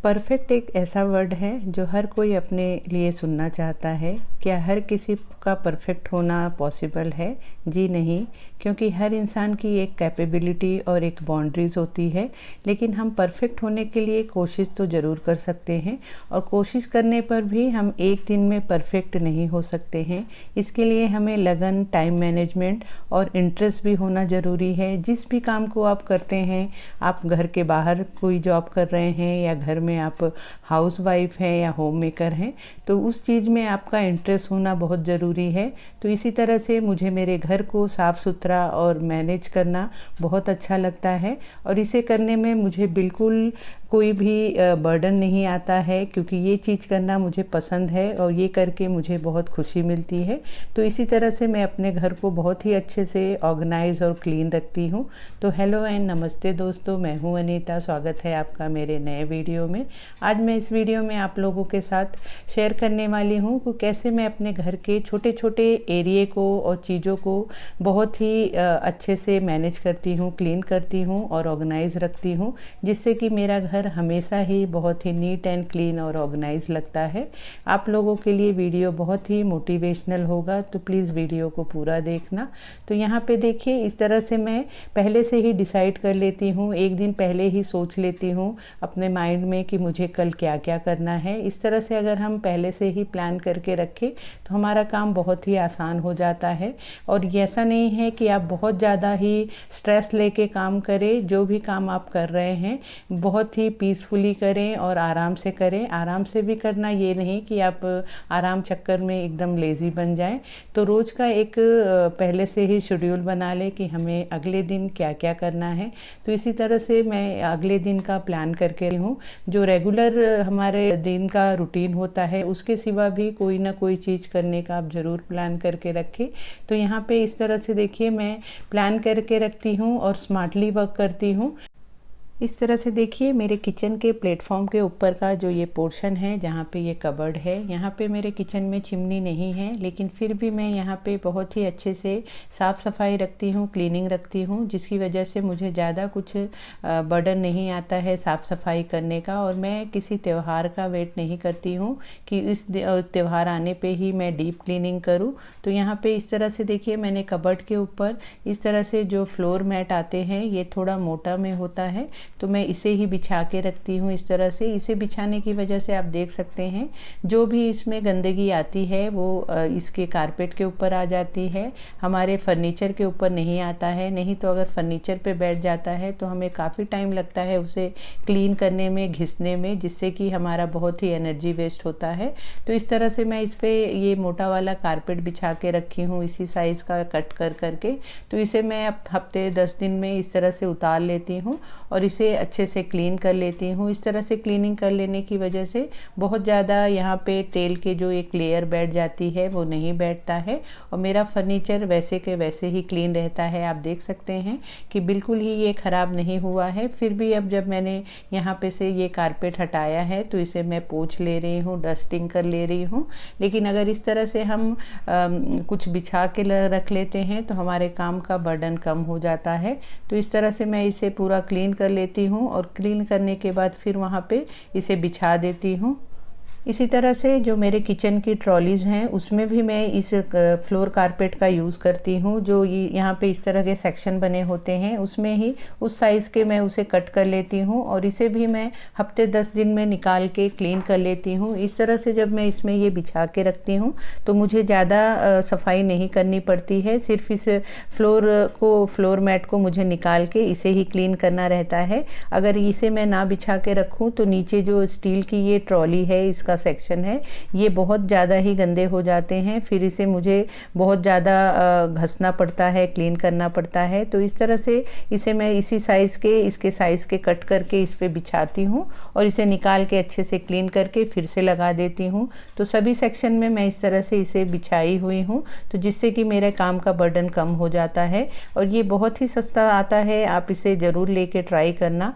Perfect एक ऐसा word है जो हर कोई अपने लिए सुनना चाहता है। क्या हर किसी का परफेक्ट होना पॉसिबल है? जी नहीं, क्योंकि हर इंसान की एक कैपेबिलिटी और एक बाउंड्रीज़ होती है। लेकिन हम परफेक्ट होने के लिए कोशिश तो ज़रूर कर सकते हैं, और कोशिश करने पर भी हम एक दिन में परफेक्ट नहीं हो सकते हैं। इसके लिए हमें लगन, टाइम मैनेजमेंट और इंटरेस्ट भी होना ज़रूरी है। जिस भी काम को आप करते हैं, आप घर के बाहर कोई जॉब कर रहे हैं या घर में आप हाउस वाइफ हैं या होम मेकर हैं, तो उस चीज़ में आपका इंटरेस्ट होना बहुत ज़रूरी है। तो इसी तरह से मुझे मेरे घर को साफ़ सुथरा और मैनेज करना बहुत अच्छा लगता है, और इसे करने में मुझे बिल्कुल कोई भी बर्डन नहीं आता है, क्योंकि ये चीज़ करना मुझे पसंद है और ये करके मुझे बहुत खुशी मिलती है। तो इसी तरह से मैं अपने घर को बहुत ही अच्छे से ऑर्गेनाइज और क्लीन रखती हूँ। तो हेलो एंड नमस्ते दोस्तों, मैं हूँ अनीता। स्वागत है आपका मेरे नए वीडियो में। आज मैं इस वीडियो में आप लोगों के साथ शेयर करने वाली हूँ कि कैसे मैं अपने घर के छोटे छोटे एरिए को और चीज़ों को बहुत ही अच्छे से मैनेज करती हूँ, क्लीन करती हूँ और ऑर्गेनाइज रखती हूँ, जिससे कि मेरा घर हमेशा ही बहुत ही नीट एंड क्लीन और ऑर्गेनाइज लगता है। आप लोगों के लिए वीडियो बहुत ही मोटिवेशनल होगा, तो प्लीज़ वीडियो को पूरा देखना। तो यहाँ पे देखिए, इस तरह से मैं पहले से ही डिसाइड कर लेती हूँ, एक दिन पहले ही सोच लेती हूँ अपने माइंड में कि मुझे कल क्या क्या करना है। इस तरह से अगर हम पहले से ही प्लान करके रखें तो हमारा काम बहुत ही आसान हो जाता है। और ये ऐसा नहीं है कि आप बहुत ज़्यादा ही स्ट्रेस लेके काम करें। जो भी काम आप कर रहे हैं बहुत ही पीसफुली करें और आराम से करें। आराम से भी करना ये नहीं कि आप आराम चक्कर में एकदम लेज़ी बन जाएं। तो रोज़ का एक पहले से ही शेड्यूल बना लें कि हमें अगले दिन क्या क्या करना है। तो इसी तरह से मैं अगले दिन का प्लान करके रही हूँ। जो रेगुलर हमारे दिन का रूटीन होता है, उसके सिवा भी कोई ना कोई चीज़ करने का आप ज़रूर प्लान करके रखें। तो यहाँ पे इस तरह से देखिए, मैं प्लान करके रखती हूँ और स्मार्टली वर्क करती हूँ। इस तरह से देखिए, मेरे किचन के प्लेटफॉर्म के ऊपर का जो ये पोर्शन है, जहाँ पे ये कबर्ड है, यहाँ पे मेरे किचन में चिमनी नहीं है, लेकिन फिर भी मैं यहाँ पे बहुत ही अच्छे से साफ़ सफाई रखती हूँ, क्लीनिंग रखती हूँ, जिसकी वजह से मुझे ज़्यादा कुछ बर्डन नहीं आता है साफ़ सफाई करने का। और मैं किसी त्यौहार का वेट नहीं करती हूँ कि इस त्यौहार आने पर ही मैं डीप क्लीनिंग करूँ। तो यहाँ पर इस तरह से देखिए, मैंने कबर्ड के ऊपर इस तरह से जो फ्लोर मैट आते हैं, ये थोड़ा मोटा में होता है, तो मैं इसे ही बिछा के रखती हूँ। इस तरह से इसे बिछाने की वजह से आप देख सकते हैं, जो भी इसमें गंदगी आती है वो इसके कारपेट के ऊपर आ जाती है, हमारे फर्नीचर के ऊपर नहीं आता है। नहीं तो अगर फर्नीचर पे बैठ जाता है तो हमें काफ़ी टाइम लगता है उसे क्लीन करने में, घिसने में, जिससे कि हमारा बहुत ही एनर्जी वेस्ट होता है। तो इस तरह से मैं इस पर ये मोटा वाला कारपेट बिछा के रखी हूँ, इसी साइज़ का कट कर करके। तो इसे मैं अब हफ्ते 10 दिन में इस तरह से उतार लेती हूँ और इसे अच्छे से क्लीन कर लेती हूँ। इस तरह से क्लीनिंग कर लेने की वजह से बहुत ज़्यादा यहाँ पे तेल के जो एक लेयर बैठ जाती है वो नहीं बैठता है, और मेरा फर्नीचर वैसे के वैसे ही क्लीन रहता है। आप देख सकते हैं कि बिल्कुल ही ये ख़राब नहीं हुआ है। फिर भी अब जब मैंने यहाँ पे से ये कारपेट हटाया है तो इसे मैं पोंछ ले रही हूँ, डस्टिंग कर ले रही हूँ। लेकिन अगर इस तरह से हम कुछ बिछा के रख लेते हैं तो हमारे काम का बर्डन कम हो जाता है। तो इस तरह से मैं इसे पूरा क्लीन कर लेती हूँ, और क्लीन करने के बाद फिर वहाँ पे इसे बिछा देती हूँ। इसी तरह से जो मेरे किचन की ट्रॉलीज़ हैं, उसमें भी मैं इस फ्लोर कारपेट का यूज़ करती हूँ। जो ये यहाँ पे इस तरह के सेक्शन बने होते हैं, उसमें ही उस साइज़ के मैं उसे कट कर लेती हूँ, और इसे भी मैं हफ्ते 10 दिन में निकाल के क्लीन कर लेती हूँ। इस तरह से जब मैं इसमें ये बिछा के रखती हूँ तो मुझे ज़्यादा सफाई नहीं करनी पड़ती है। सिर्फ इस फ्लोर मैट को मुझे निकाल के इसे ही क्लीन करना रहता है। अगर इसे मैं ना बिछा के रखूँ तो नीचे जो स्टील की ये ट्रॉली है, इसका सेक्शन है, ये बहुत ज़्यादा ही गंदे हो जाते हैं। फिर इसे मुझे बहुत ज़्यादा घसना पड़ता है, क्लीन करना पड़ता है। तो इस तरह से इसे मैं इसी साइज़ के, इसके साइज़ के कट करके इस पे बिछाती हूँ और इसे निकाल के अच्छे से क्लीन करके फिर से लगा देती हूँ। तो सभी सेक्शन में मैं इस तरह से इसे बिछाई हुई हूँ, तो जिससे कि मेरे काम का बर्डन कम हो जाता है। और ये बहुत ही सस्ता आता है, आप इसे ज़रूर लेके ट्राई करना।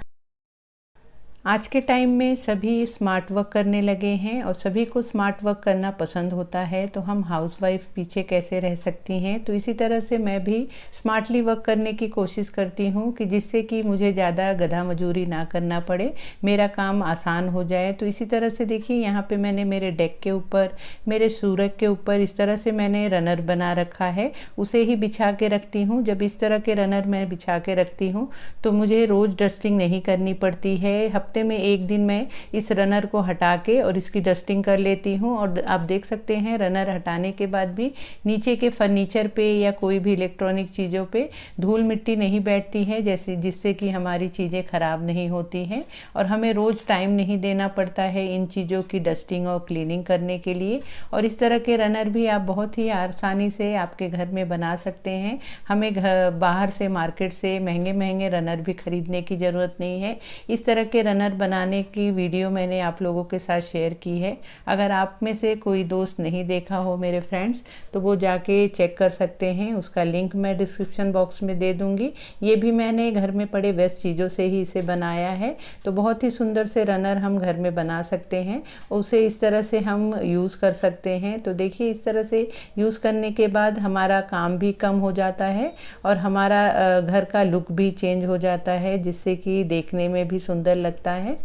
आज के टाइम में सभी स्मार्ट वर्क करने लगे हैं और सभी को स्मार्ट वर्क करना पसंद होता है, तो हम हाउसवाइफ पीछे कैसे रह सकती हैं। तो इसी तरह से मैं भी स्मार्टली वर्क करने की कोशिश करती हूँ कि जिससे कि मुझे ज़्यादा गधा मजूरी ना करना पड़े, मेरा काम आसान हो जाए। तो इसी तरह से देखिए यहाँ पे मैंने मेरे डेक के ऊपर, मेरे सूरज के ऊपर इस तरह से मैंने रनर बना रखा है, उसे ही बिछा के रखती हूँ। जब इस तरह के रनर मैं बिछा के रखती हूँ तो मुझे रोज़ डस्टिंग नहीं करनी पड़ती है। हफ्ते में एक दिन मैं इस रनर को हटा के और इसकी डस्टिंग कर लेती हूँ। और आप देख सकते हैं रनर हटाने के बाद भी नीचे के फर्नीचर पे या कोई भी इलेक्ट्रॉनिक चीज़ों पे धूल मिट्टी नहीं बैठती है, जैसे जिससे कि हमारी चीज़ें ख़राब नहीं होती हैं और हमें रोज़ टाइम नहीं देना पड़ता है इन चीज़ों की डस्टिंग और क्लीनिंग करने के लिए। और इस तरह के रनर भी आप बहुत ही आसानी से आपके घर में बना सकते हैं। हमें बाहर से मार्केट से महंगे महंगे रनर भी खरीदने की ज़रूरत नहीं है। इस तरह के रनर बनाने की वीडियो मैंने आप लोगों के साथ शेयर की है। अगर आप में से कोई दोस्त नहीं देखा हो मेरे फ्रेंड्स, तो वो जाके चेक कर सकते हैं, उसका लिंक मैं डिस्क्रिप्शन बॉक्स में दे दूंगी। ये भी मैंने घर में पड़े वेस्ट चीज़ों से ही इसे बनाया है। तो बहुत ही सुंदर से रनर हम घर में बना सकते हैं, उसे इस तरह से हम यूज़ कर सकते हैं। तो देखिए इस तरह से यूज़ करने के बाद हमारा काम भी कम हो जाता है और हमारा घर का लुक भी चेंज हो जाता है, जिससे कि देखने में भी सुंदर लगता है।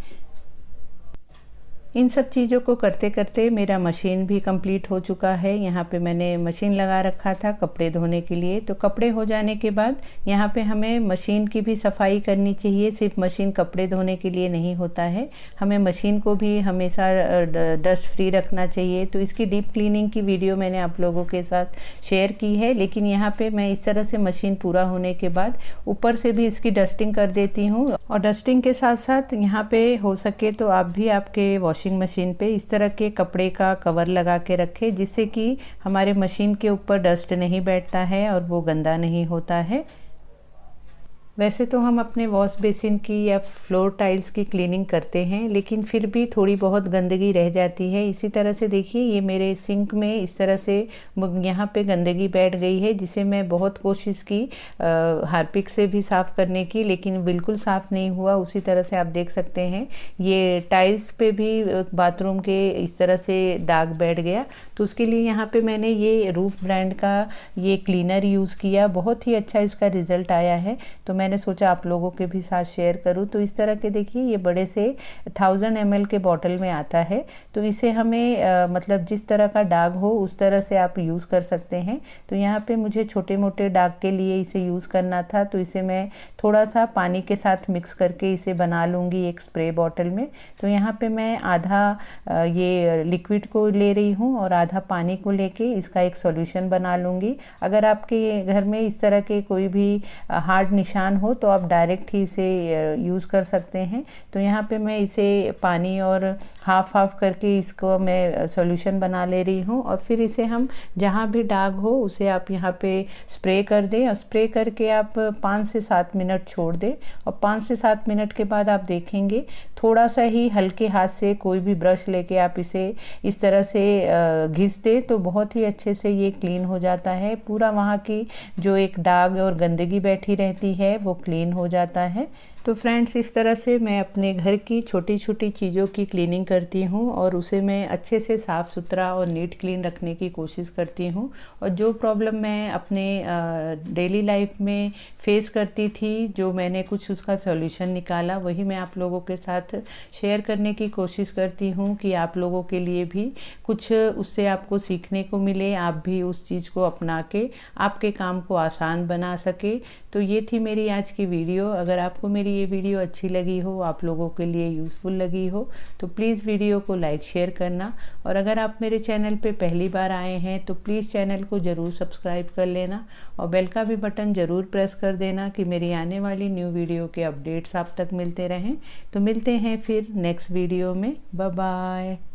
इन सब चीज़ों को करते करते मेरा मशीन भी कंप्लीट हो चुका है। यहाँ पे मैंने मशीन लगा रखा था कपड़े धोने के लिए। तो कपड़े हो जाने के बाद यहाँ पे हमें मशीन की भी सफाई करनी चाहिए। सिर्फ मशीन कपड़े धोने के लिए नहीं होता है, हमें मशीन को भी हमेशा डस्ट फ्री रखना चाहिए। तो इसकी डीप क्लीनिंग की वीडियो मैंने आप लोगों के साथ शेयर की है, लेकिन यहाँ पर मैं इस तरह से मशीन पूरा होने के बाद ऊपर से भी इसकी डस्टिंग कर देती हूँ। और डस्टिंग के साथ साथ यहाँ पे हो सके तो आप भी आपके वॉशिंग मशीन पे इस तरह के कपड़े का कवर लगा के रखें, जिससे कि हमारे मशीन के ऊपर डस्ट नहीं बैठता है और वो गंदा नहीं होता है। वैसे तो हम अपने वॉश बेसिन की या फ्लोर टाइल्स की क्लीनिंग करते हैं, लेकिन फिर भी थोड़ी बहुत गंदगी रह जाती है। इसी तरह से देखिए ये मेरे सिंक में इस तरह से यहाँ पे गंदगी बैठ गई है, जिसे मैं बहुत कोशिश की हार्पिक से भी साफ़ करने की, लेकिन बिल्कुल साफ़ नहीं हुआ। उसी तरह से आप देख सकते हैं ये टाइल्स पे भी बाथरूम के इस तरह से दाग बैठ गया। तो उसके लिए यहाँ पे मैंने ये रूफ ब्रांड का ये क्लीनर यूज़ किया, बहुत ही अच्छा इसका रिज़ल्ट आया है। तो मैंने सोचा आप लोगों के भी साथ शेयर करूं। तो इस तरह के देखिए ये बड़े से 1000 ml के बॉटल में आता है। तो इसे हमें मतलब जिस तरह का दाग हो उस तरह से आप यूज़ कर सकते हैं। तो यहाँ पे मुझे छोटे मोटे दाग के लिए इसे यूज़ करना था, तो इसे मैं थोड़ा सा पानी के साथ मिक्स करके इसे बना लूँगी एक स्प्रे बॉटल में। तो यहाँ पे मैं आधा ये लिक्विड को ले रही हूँ और आधा पानी को लेके इसका एक सॉल्यूशन बना लूँगी। अगर आपके घर में इस तरह के कोई भी हार्ड निशान हो तो आप डायरेक्ट ही इसे यूज़ कर सकते हैं। तो यहाँ पे मैं इसे पानी और हाफ हाफ करके इसको मैं सॉल्यूशन बना ले रही हूँ। और फिर इसे हम जहाँ भी दाग हो उसे आप यहाँ पे स्प्रे कर दें और स्प्रे करके आप 5 से 7 मिनट छोड़ दें। और 5 से 7 मिनट के बाद आप देखेंगे थोड़ा सा ही हल्के हाथ से कोई भी ब्रश लेके आप इसे इस तरह से घिस दें तो बहुत ही अच्छे से ये क्लीन हो जाता है। पूरा वहाँ की जो एक दाग और गंदगी बैठी रहती है वो क्लीन हो जाता है। तो फ्रेंड्स इस तरह से मैं अपने घर की छोटी छोटी चीज़ों की क्लीनिंग करती हूँ और उसे मैं अच्छे से साफ़ सुथरा और नीट क्लीन रखने की कोशिश करती हूँ। और जो प्रॉब्लम मैं अपने डेली लाइफ में फेस करती थी, जो मैंने कुछ उसका सॉल्यूशन निकाला, वही मैं आप लोगों के साथ शेयर करने की कोशिश करती हूँ कि आप लोगों के लिए भी कुछ उससे आपको सीखने को मिले, आप भी उस चीज़ को अपना के आपके काम को आसान बना सके। तो ये थी मेरी आज की वीडियो। अगर आपको मेरी ये वीडियो अच्छी लगी हो, आप लोगों के लिए यूज़फुल लगी हो, तो प्लीज़ वीडियो को लाइक शेयर करना। और अगर आप मेरे चैनल पे पहली बार आए हैं तो प्लीज़ चैनल को ज़रूर सब्सक्राइब कर लेना और बेल का भी बटन ज़रूर प्रेस कर देना कि मेरी आने वाली न्यू वीडियो के अपडेट्स आप तक मिलते रहें। तो मिलते हैं फिर नेक्स्ट वीडियो में। Bye bye.